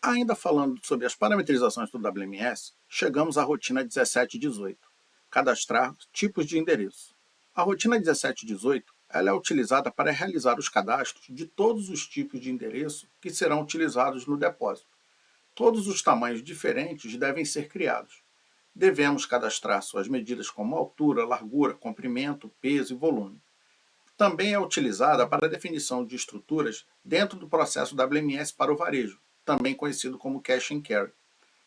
Ainda falando sobre as parametrizações do WMS, chegamos à rotina 1718, cadastrar tipos de endereço. A rotina 1718 ela é utilizada para realizar os cadastros de todos os tipos de endereço que serão utilizados no depósito. Todos os tamanhos diferentes devem ser criados. Devemos cadastrar suas medidas como altura, largura, comprimento, peso e volume. Também é utilizada para a definição de estruturas dentro do processo WMS para o varejo, também conhecido como Cash and Carry.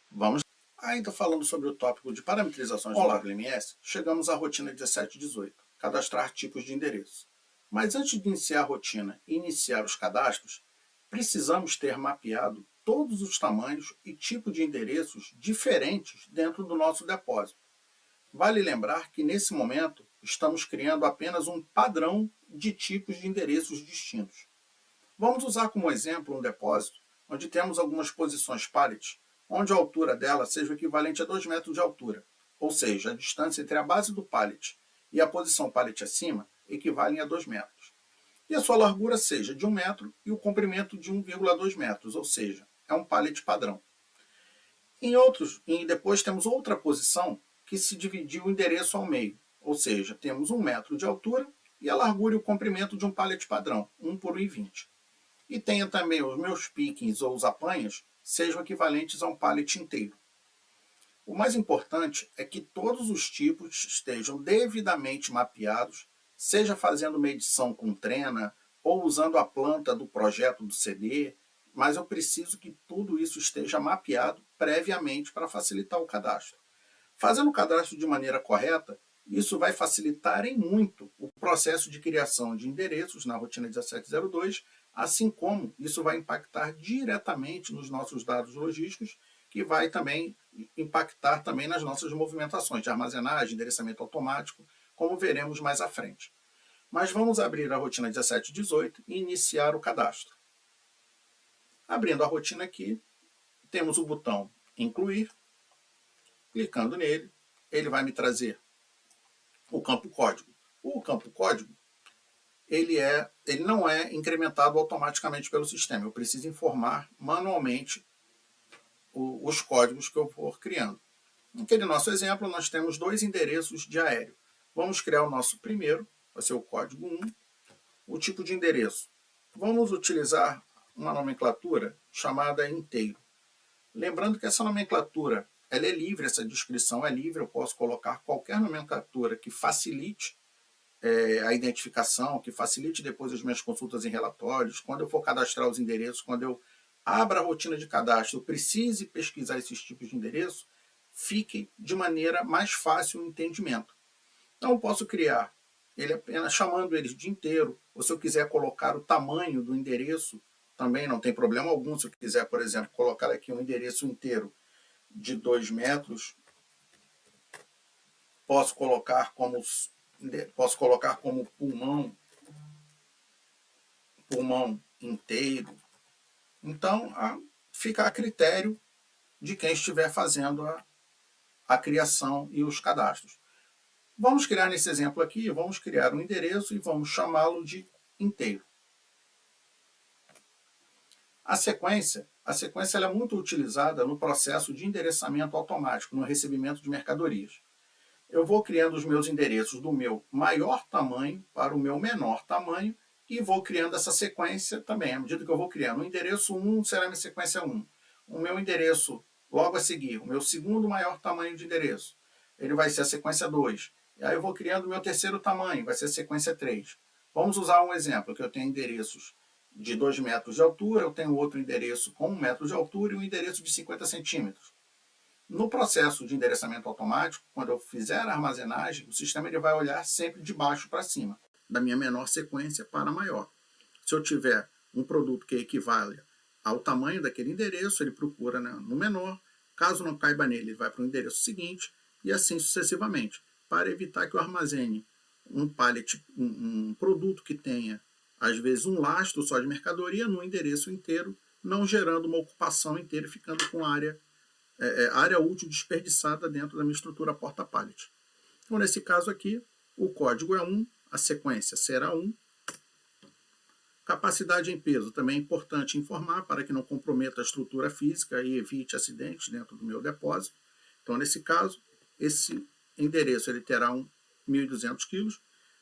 Vamos ainda falando sobre o tópico de parametrizações do WMS, chegamos à rotina 1718, cadastrar tipos de endereço. Mas antes de iniciar a rotina e iniciar os cadastros, precisamos ter mapeado todos os tamanhos e tipos de endereços diferentes dentro do nosso depósito. Vale lembrar que, nesse momento, estamos criando apenas um padrão de tipos de endereços distintos. Vamos usar como exemplo um depósito onde temos algumas posições pallet, onde a altura dela seja o equivalente a 2 metros de altura, ou seja, a distância entre a base do pallet e a posição pallet acima equivalem a 2 metros. E a sua largura seja de 1 metro e o comprimento de 1,2 metros, ou seja, é um pallet padrão. Depois temos outra posição que se dividiu o endereço ao meio, ou seja, temos 1 metro de altura e a largura e o comprimento de um pallet padrão, 1 por 1,20. E tenha também os meus pickings ou os apanhos sejam equivalentes a um pallet inteiro. O mais importante é que todos os tipos estejam devidamente mapeados, seja fazendo medição com trena ou usando a planta do projeto do CD, mas eu preciso que tudo isso esteja mapeado previamente para facilitar o cadastro. Fazendo o cadastro de maneira correta, isso vai facilitar em muito o processo de criação de endereços na rotina 1702, assim como isso vai impactar diretamente nos nossos dados logísticos, que vai também impactar também nas nossas movimentações de armazenagem, endereçamento automático, como veremos mais à frente. Mas vamos abrir a rotina 1718 e iniciar o cadastro. Abrindo a rotina aqui, temos o botão Incluir. Clicando nele, ele vai me trazer o campo código. O campo código ele não é incrementado automaticamente pelo sistema. Eu preciso informar manualmente os códigos que eu for criando. Naquele nosso exemplo, nós temos 2 endereços de aéreo. Vamos criar o nosso primeiro, vai ser o código 1. O tipo de endereço. Vamos utilizar uma nomenclatura chamada inteiro. Lembrando que essa nomenclatura ela é livre, essa descrição é livre, eu posso colocar qualquer nomenclatura que facilite a identificação, que facilite depois as minhas consultas em relatórios, quando eu for cadastrar os endereços, quando eu abra a rotina de cadastro, eu precise pesquisar esses tipos de endereço, fique de maneira mais fácil o entendimento. Então eu posso criar ele apenas chamando eles de inteiro, ou se eu quiser colocar o tamanho do endereço, também não tem problema algum. Se eu quiser, por exemplo, colocar aqui um endereço inteiro de 2 metros, posso colocar como pulmão inteiro. Então, fica a critério de quem estiver fazendo a criação e os cadastros. Vamos criar nesse exemplo aqui, vamos criar um endereço e vamos chamá-lo de inteiro. A sequência ela é muito utilizada no processo de endereçamento automático, no recebimento de mercadorias. Eu vou criando os meus endereços do meu maior tamanho para o meu menor tamanho e vou criando essa sequência também. À medida que eu vou criando o endereço 1 será a minha sequência 1. O meu endereço logo a seguir, o meu segundo maior tamanho de endereço, ele vai ser a sequência 2. E aí eu vou criando o meu terceiro tamanho, vai ser a sequência 3. Vamos usar um exemplo, que eu tenho endereços de 2 metros de altura, eu tenho outro endereço com 1 metro de altura e um endereço de 50 centímetros. No processo de endereçamento automático, quando eu fizer a armazenagem, o sistema ele vai olhar sempre de baixo para cima, da minha menor sequência para a maior. Se eu tiver um produto que equivale ao tamanho daquele endereço, ele procura no menor. Caso não caiba nele, ele vai para o endereço seguinte e assim sucessivamente, para evitar que eu armazene um pallet, um produto que tenha, às vezes, um lastro só de mercadoria no endereço inteiro, não gerando uma ocupação inteira e ficando com área útil desperdiçada dentro da minha estrutura porta-pallet. Então, nesse caso aqui, o código é 1, a sequência será 1. Capacidade em peso, também é importante informar para que não comprometa a estrutura física e evite acidentes dentro do meu depósito. Então, nesse caso, esse endereço ele terá 1.200 kg,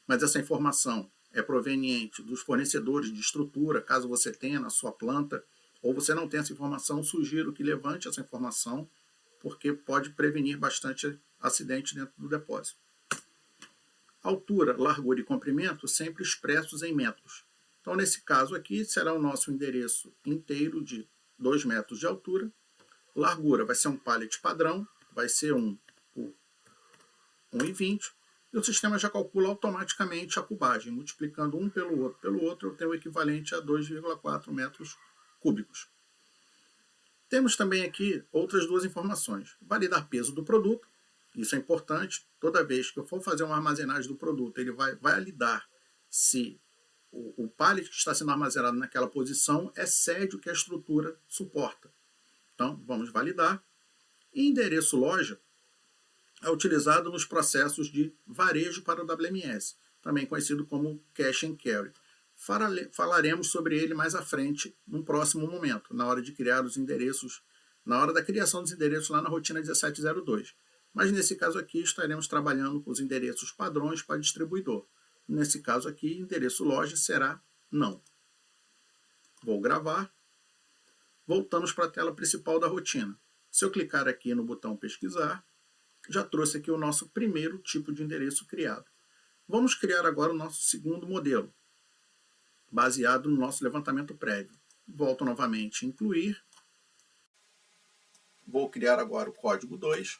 mas essa informação é proveniente dos fornecedores de estrutura, caso você tenha na sua planta, ou você não tenha essa informação, sugiro que levante essa informação, porque pode prevenir bastante acidente dentro do depósito. Altura, largura e comprimento sempre expressos em metros. Então, nesse caso aqui, será o nosso endereço inteiro de 2 metros de altura. Largura vai ser um pallet padrão, vai ser 1 por 1,20. E o sistema já calcula automaticamente a cubagem. Multiplicando um pelo outro, eu tenho o equivalente a 2,4 metros cúbicos. Temos também aqui outras duas informações. Validar peso do produto. Isso é importante. Toda vez que eu for fazer uma armazenagem do produto, ele vai validar se o pallet que está sendo armazenado naquela posição excede o que a estrutura suporta. Então, vamos validar. E endereço loja é utilizado nos processos de varejo para o WMS, também conhecido como Cash and Carry. Falaremos sobre ele mais à frente, num próximo momento, na hora de criar os endereços, na hora da criação dos endereços lá na rotina 1702. Mas nesse caso aqui estaremos trabalhando com os endereços padrões para distribuidor. Nesse caso aqui, endereço loja será não. Vou gravar. Voltamos para a tela principal da rotina. Se eu clicar aqui no botão pesquisar, já trouxe aqui o nosso primeiro tipo de endereço criado. Vamos criar agora o nosso segundo modelo, baseado no nosso levantamento prévio. Volto novamente em incluir. Vou criar agora o código 2.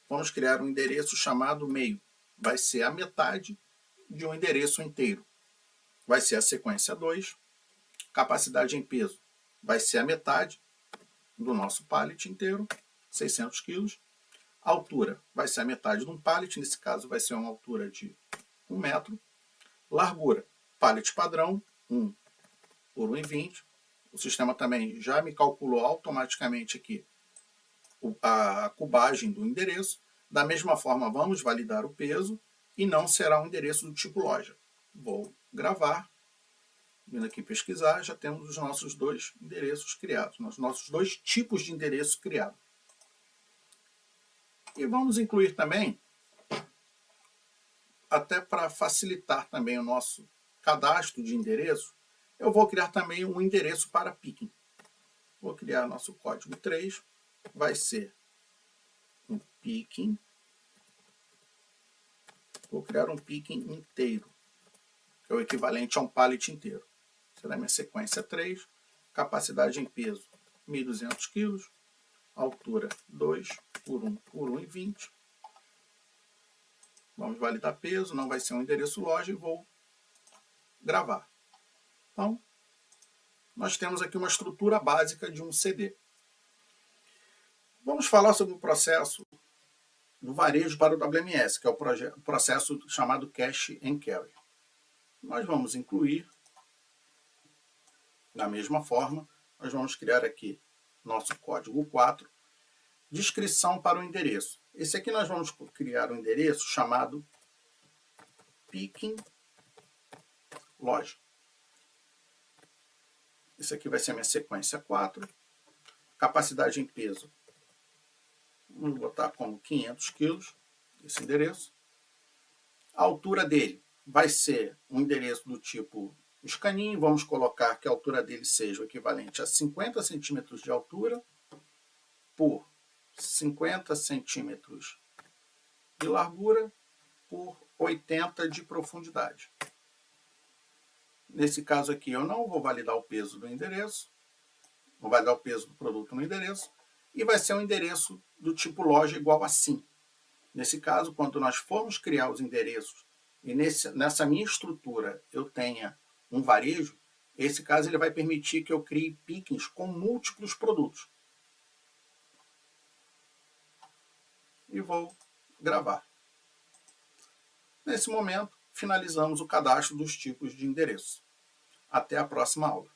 Vamos criar um endereço chamado meio. Vai ser a metade de um endereço inteiro. Vai ser a sequência 2. Capacidade em peso vai ser a metade do nosso pallet inteiro, 600 kg. Altura vai ser a metade de um pallet, nesse caso vai ser uma altura de 1 metro. Largura, pallet padrão, 1 por 1,20. O sistema também já me calculou automaticamente aqui a cubagem do endereço. Da mesma forma, vamos validar o peso e não será um endereço do tipo loja. Vou gravar. Vindo aqui pesquisar, já temos os nossos dois endereços criados, os nossos dois tipos de endereço criados. E vamos incluir também, até para facilitar também o nosso cadastro de endereço, eu vou criar também um endereço para picking. Vou criar nosso código 3, vai ser um picking. Vou criar um picking inteiro, que é o equivalente a um pallet inteiro. Será minha sequência 3, capacidade em peso 1.200 kg, altura 2 por 1 por 1,20. Vamos validar peso, não vai ser um endereço loja e vou gravar. Então, nós temos aqui uma estrutura básica de um CD. Vamos falar sobre o processo do varejo para o WMS, que é o processo chamado Cash and Carry. Nós vamos incluir, da mesma forma, nós vamos criar aqui nosso código 4, descrição para o endereço. Esse aqui nós vamos criar um endereço chamado picking loja. Esse aqui vai ser a minha sequência 4. Capacidade em peso, vamos botar como 500 kg, esse endereço. A altura dele vai ser um endereço do tipo escaninho. Vamos colocar que a altura dele seja o equivalente a 50 centímetros de altura por 50 centímetros de largura por 80 de profundidade. Nesse caso aqui eu não vou validar o peso do endereço, vou validar o peso do produto no endereço, e vai ser um endereço do tipo loja igual a sim. Nesse caso, quando nós formos criar os endereços e nessa minha estrutura eu tenha um varejo, esse caso ele vai permitir que eu crie pickings com múltiplos produtos. E vou gravar. Nesse momento, finalizamos o cadastro dos tipos de endereço. Até a próxima aula.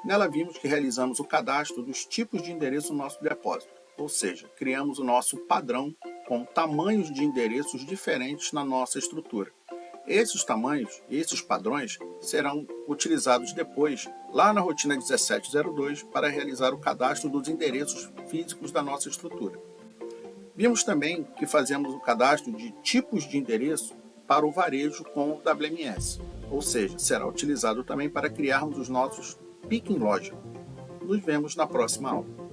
Nela vimos que realizamos o cadastro dos tipos de endereço no nosso depósito, ou seja, criamos o nosso padrão com tamanhos de endereços diferentes na nossa estrutura. Esses tamanhos e esses padrões serão utilizados depois, lá na rotina 1702, para realizar o cadastro dos endereços físicos da nossa estrutura. Vimos também que fazemos o cadastro de tipos de endereço para o varejo com o WMS, ou seja, será utilizado também para criarmos os nossos picking logic. Nos vemos na próxima aula.